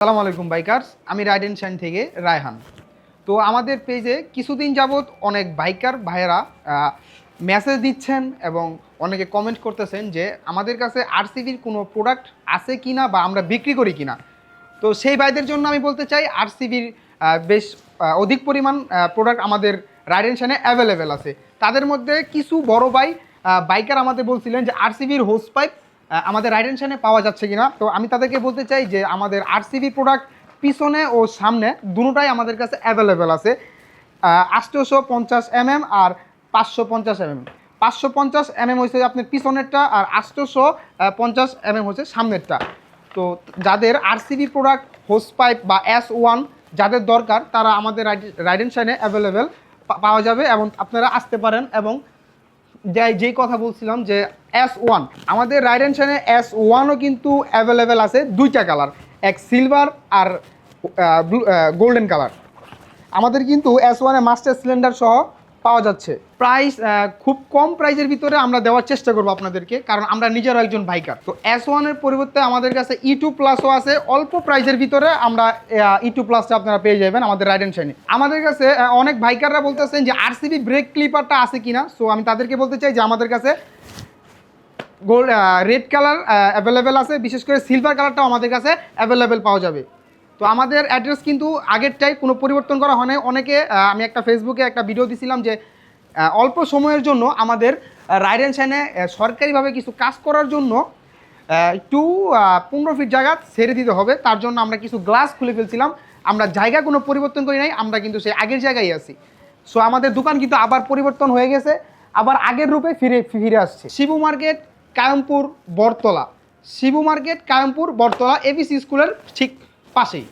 আসসালামু আলাইকুম বাইকার্স, আমি রাইড এন্ড শাইন থেকে রায়হান। তো আমাদের পেজে কিছুদিন যাবত অনেক বাইকার ভাইয়েরা মেসেজ দিচ্ছেন এবং অনেকে কমেন্ট করতেছেন যে আমাদের কাছে আরসিবির কোনো প্রোডাক্ট আছে কি না বা আমরা বিক্রি করি কি না। তো সেই ভাইদের জন্য আমি বলতে চাই আরসিবির বেশ অধিক পরিমাণ প্রোডাক্ট আমাদের রাইড এন্ড শাইনে অ্যাভেলেবেল আছে। তাদের মধ্যে কিছু বড় বাইকার আমাদের বলছিলেন যে আরসিবির হোস পাইপ আমাদের রাইড এন্ড শাইনে পাওয়া যাচ্ছে কিনা। তো আমি তাদেরকে বলতে চাই যে আমাদের আরসিবি প্রোডাক্ট পিছনে ও সামনে দুটোটাই আমাদের কাছে অ্যাভেলেবেল আছে। 850 আর 550 550 হচ্ছে আপনার পিছনেরটা আর 850 হচ্ছে সামনেরটা। তো যাদের আরসিবি প্রোডাক্ট হোস পাইপ বা S1 যাদের দরকার তারা আমাদের রাইড এন্ড শাইনে অ্যাভেলেবেল পাওয়া যাবে এবং আপনারা আসতে পারেন। এবং যেই কথা বলছিলাম যে S1 আমাদের রাইড এন্ড শাইনে S1ও কিন্তু অ্যাভেলেবেল আছে, দুইটা কালার, এক সিলভার আর গোল্ডেন কালার। আমাদের কিন্তু S1 মাস্টার সিলিন্ডার সহ পাওয়া যাচ্ছে। প্রাইস খুব কম প্রাইসের ভিতরে আমরা দেওয়ার চেষ্টা করবো আপনাদেরকে, কারণ আমরা নিজেরও একজন বাইকার। তো S1 পরিবর্তে আমাদের কাছে E2 প্লাসও আছে, অল্প প্রাইসের ভিতরে আমরা E2 প্লাসটা আপনারা পেয়ে যাবেন আমাদের রাইড এন্ড শাইনে। আমাদের কাছে অনেক বাইকাররা বলতেছেন যে আরসিবি ব্রেক ক্লিপারটা আছে কিনা। সো আমি তাদেরকে বলতে চাই যে আমাদের কাছে রেড কালার অ্যাভেলেবেল আছে, বিশেষ করে সিলভার কালারটাও আমাদের কাছে অ্যাভেলেবেল পাওয়া যাবে। তো আমাদের অ্যাড্রেস কিন্তু আগেরটাই কোনো পরিবর্তন করা হয় নাই। অনেকে আমি একটা ফেসবুকে একটা ভিডিও দিছিলাম যে অল্প সময়ের জন্য আমাদের রাইড এন্ড শাইনে সরকারিভাবে কিছু কাজ করার জন্য একটু 15 ফিট জায়গা ছেড়ে দিতে হবে। তার জন্য আমরা কিছু গ্লাস খুলে ফেলছিলাম। আমরা জায়গা কোনো পরিবর্তন করি নাই, আমরা কিন্তু সেই আগের জায়গায় আছি। সো আমাদের দোকান কিন্তু আবার পরিবর্তন হয়ে গেছে, আবার আগের রূপে ফিরে আসছে। শিবু মার্কেট, কায়মপুর, বটতলা। শিবু মার্কেট, কায়মপুর, বটতলা, এবিসি স্কুলের ঠিক পাশেই।